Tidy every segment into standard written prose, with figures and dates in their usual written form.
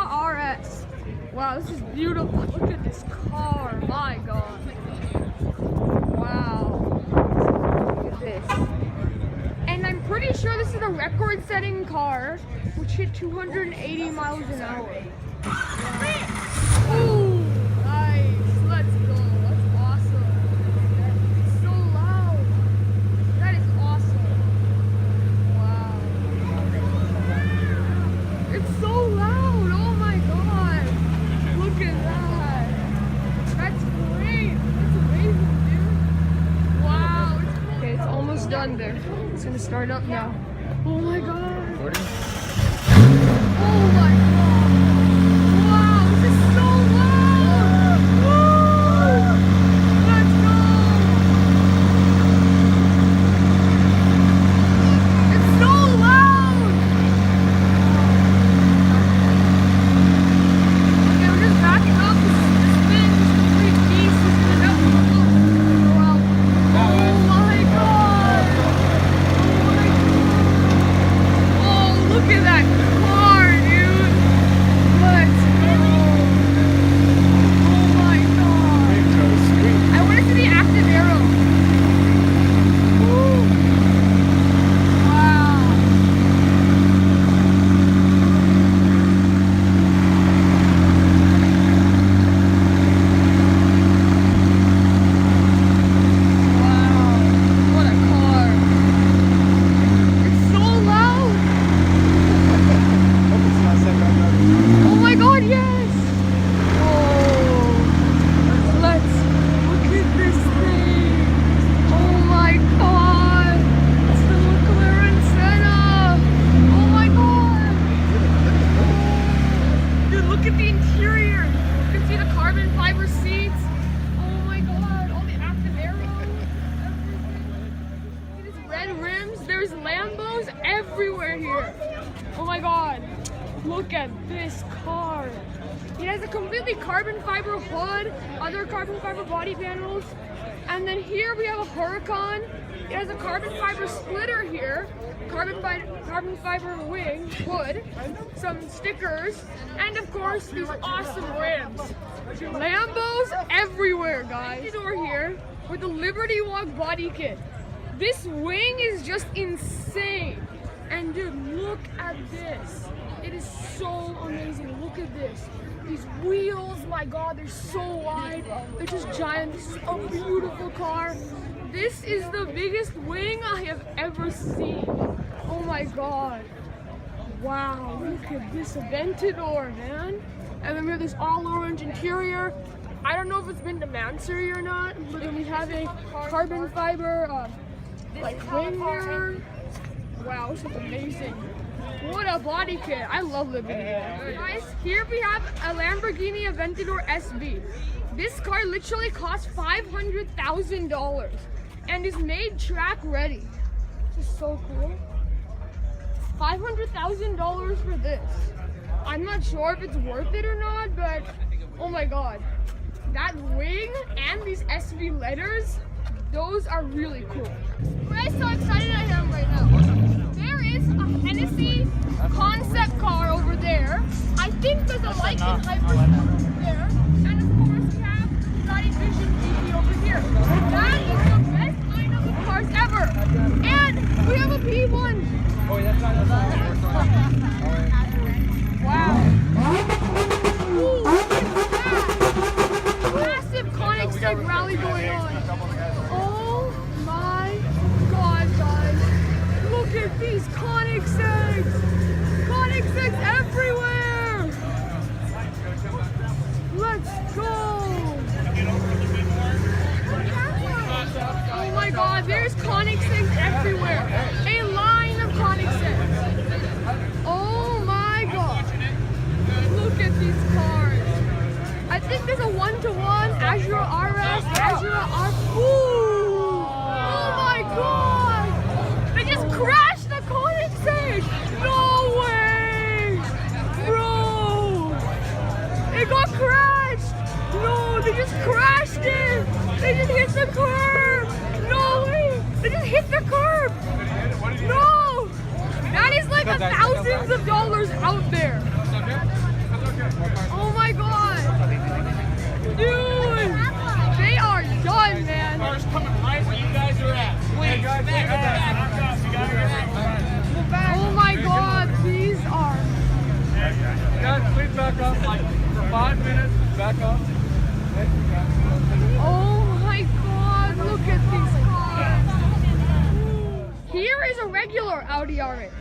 RS. Wow, this is beautiful. Look at this car. My God. Wow. Look at this. And I'm pretty sure this is a record-setting car, which hit 280 miles an hour. Ooh, nice. Let's go. That's awesome. It's so loud. That is awesome. Wow. It's so loud. Oh my God. Look at that. That's great. That's amazing, dude. Wow. Okay, it's almost done there. It's gonna start up now. Oh my God. Oh my God. Wow, this is so loud. Woo! Let's go. It's so loud. Okay, we're just backing up. This spin is a complete beast. This is another one. Wow. Oh my God. Oh, look at that car, dude. Let's go. Oh my God. I want to see the active arrow. Woo. Wow. Wow. What a car. It's so loud. Oh my God, yes! Oh, let's look at this thing. Oh my God! It's the McLaren Senna. Oh my God! Dude, look at the interior. You can see the carbon fiber seats. Oh my God! All the active arrows. Everything. These red rims. There's Lambos everywhere here. Oh my God! Look at this car. It has a completely carbon fiber hood, other carbon fiber body panels, and then here we have a Huracan. It has a carbon fiber splitter here, carbon fiber wing, hood, some stickers, and of course these awesome rims. Lambos everywhere, guys. Door here with the Liberty Walk body kit. This wing is just insane. And dude, look at this. It is so amazing. Look at this. These wheels, my God, they're so wide. They're just giant. This is a beautiful car. This is the biggest wing I have ever seen. Oh my God. Wow, look at this Aventador, man. And then we have this all orange interior. I don't know if it's been to Monterey or not, but then we have a carbon fiber like wing mirror. Wow, this is amazing. What a body kit. I love living here. Guys, here we have a Lamborghini Aventador SV. This car literally costs $500,000 and is made track ready. This is so cool. $500,000 for this. I'm not sure if it's worth it or not, but oh my God. That wing and these SV letters, those are really cool. Guys, so excited I am right now. There is a Hennessy concept car over there. I think there's a Lycan hybrid over there. And of course we have Bugatti Vision GT over here. That is the best lineup of cars ever. And we have a P1. Wow. Ooh, look at that. Massive Koenigseggs rally going on. Oh my God, guys. Look at these Koenigseggs. Koenigseggs everywhere. Let's go. Oh my God, there's Koenigseggs everywhere. A line of Koenigseggs. Oh my God. Look at these cars. I think there's a 1-to-1 Azure RS, Azure R. Ooh! Oh my God! They just crashed the Koenigsegg! No way! Bro! It got crashed! No, they just crashed it! They just hit the curb! No way! They just hit the curb! No! That is like thousands of dollars out there. back up like for 5 minutes. Back up. Oh my God, look at these cars. Here is a regular Audi R8.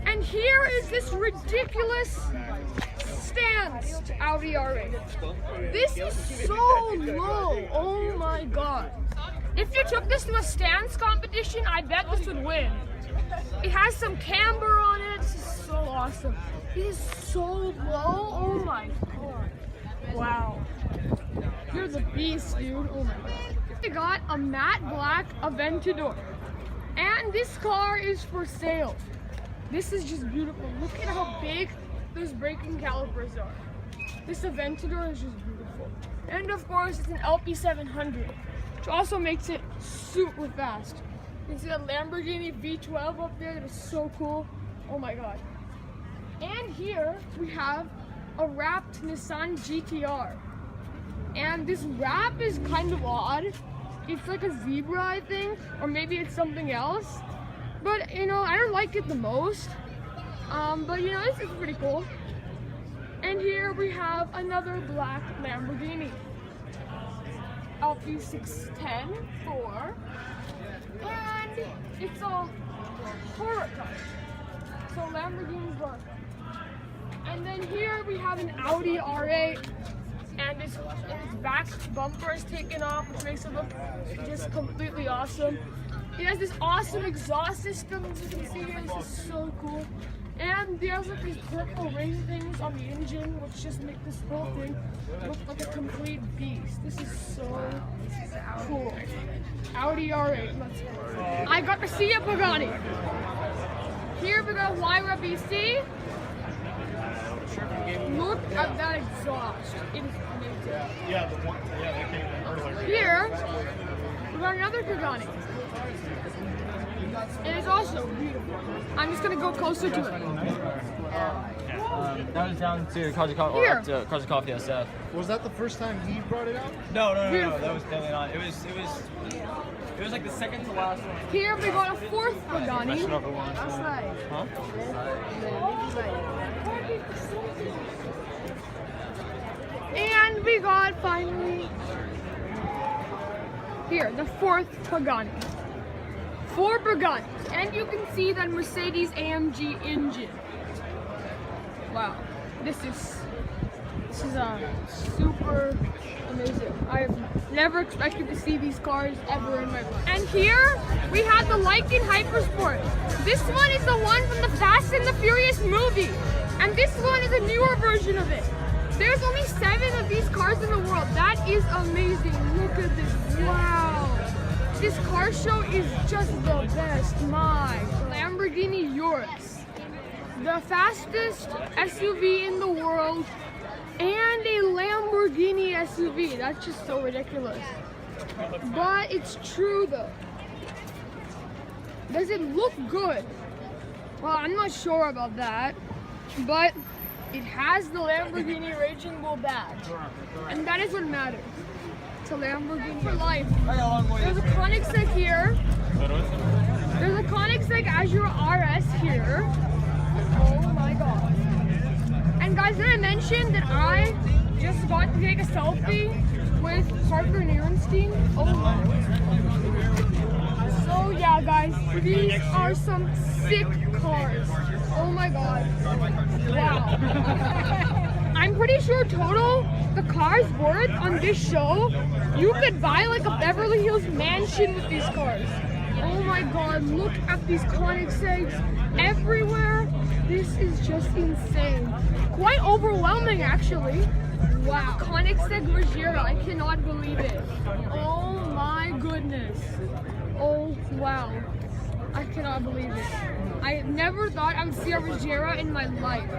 And here is this ridiculous stance Audi R8. This is so low, oh my God. If you took this to a stance competition, I bet this would win. It has some camber on it, this is so awesome. It is so low, oh my God. Wow. You're the beast, dude, oh my God. We got a matte black Aventador. And this car is for sale. This is just beautiful. Look at how big those braking calipers are. This Aventador is just beautiful. And of course, it's an LP700, which also makes it super fast. You can see a Lamborghini V12 up there that is so cool. Oh my God. And here we have a wrapped Nissan GTR. And this wrap is kind of odd. It's like a zebra, I think, or maybe it's something else. But, you know, I don't like it the most. But, you know, it's pretty cool. And here we have another black Lamborghini. LP610 4. And it's a horror car. So Lamborghini horror car. And then here we have an Audi R8. And its back bumper is taken off, which makes it look just completely awesome. It has this awesome exhaust system, as you can see here. This is so cool. And there's like these purple ring things on the engine, which just make this whole thing look like a complete beast. This is so cool. Audi R8, let's go. I got to see a Pagani. Here we got Lyra BC. Look at that exhaust. It is amazing. Yeah, they came in earlier. Here, we got another Pagani. It is also beautiful. I'm just gonna go closer to it. That was down to Kozakov SF. Was that the first time he brought it out? No. That was definitely not. It was like the second to last one. Here we got a fourth Pagani. Huh? And we got finally here the fourth Pagani. 4 Paganis, and you can see that Mercedes AMG engine. Wow, this is super amazing. I have never expected to see these cars ever in my life. And here we have the Lykan Hypersport. This one is the one from the Fast and the Furious movie, and this one is a newer version of it. There's only 7 of these cars in the world. That is amazing. Look at this. Wow. This car show is just the best. My Lamborghini Urus, the fastest SUV in the world, and a Lamborghini SUV. That's just so ridiculous. But it's true though. Does it look good? Well, I'm not sure about that, but it has the Lamborghini Raging Bull badge, and that is what matters. It's a Lamborghini for life. There's a Koenigseggs here. There's a Koenigseggs Azure RS here. Oh my God. And guys, did I mention that I just got to take a selfie with Parker Nirenstien? Oh my. So yeah guys, these are some sick cars. Oh my God. Wow. I'm pretty sure total the car's worth on this show, you could buy like a Beverly Hills mansion with these cars. Oh my God, look at these Koenigseggs everywhere. This is just insane. Quite overwhelming actually. Wow. Koenigsegg Regera, I cannot believe it. Oh my goodness. Oh wow. I cannot believe it. I never thought I would see a Regera in my life.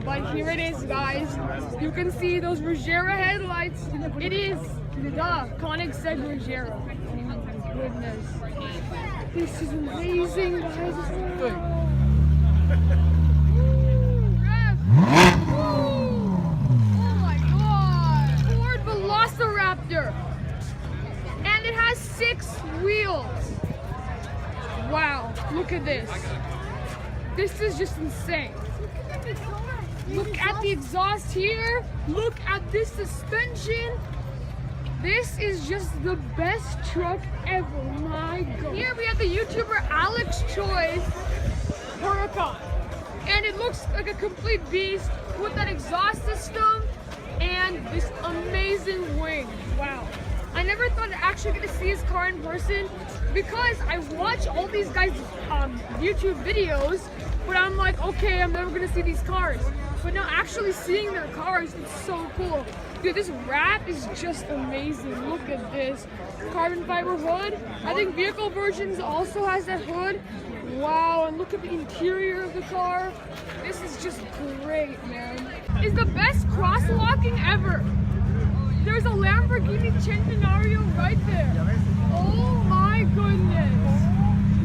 But here it is, guys. You can see those Regera headlights. It is the Koenigsegg Regera. Oh my goodness. This is amazing, guys. Oh my God. Ford Velociraptor. And it has 6 wheels. Wow, look at this. This is just insane. Look at the exhaust here. Look at this suspension. This is just the best truck ever. My God. Here we have the YouTuber Alex Choi's Huracan. And it looks like a complete beast with that exhaust system and this amazing wing. Wow. I never thought I'd actually get to see his car in person because I watch all these guys' YouTube videos, but I'm like, okay, I'm never gonna see these cars. But now actually seeing their cars, it's so cool. Dude, this wrap is just amazing. Look at this. Carbon fiber hood. I think vehicle versions also has that hood. Wow, and look at the interior of the car. This is just great, man. It's the best crosswalking ever. There's a Lamborghini Cannary Row right there. Oh my goodness.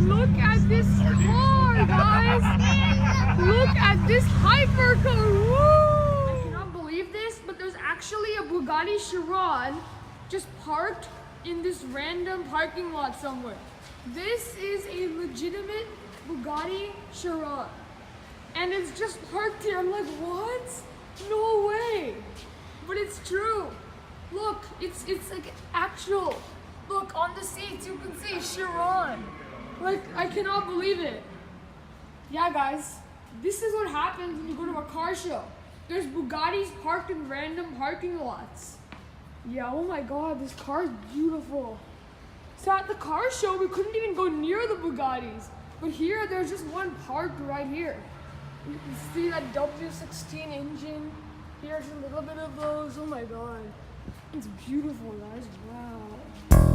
Look at this car, guys. Look at this hypercar. Woo! I cannot believe this, but there's actually a Bugatti Chiron just parked in this random parking lot somewhere. This is a legitimate Bugatti Chiron. And it's just parked here. I'm like, what? No way. But it's true. Look, it's like actual. Look, on the seats you can see Chiron. Like, I cannot believe it. Yeah, guys, this is what happens when you go to a car show. There's Bugattis parked in random parking lots. Yeah, oh my God, this car is beautiful. So at the car show, we couldn't even go near the Bugattis. But here, there's just one parked right here. You can see that W16 engine. Here's a little bit of those. Oh my God. It's beautiful, guys. Wow.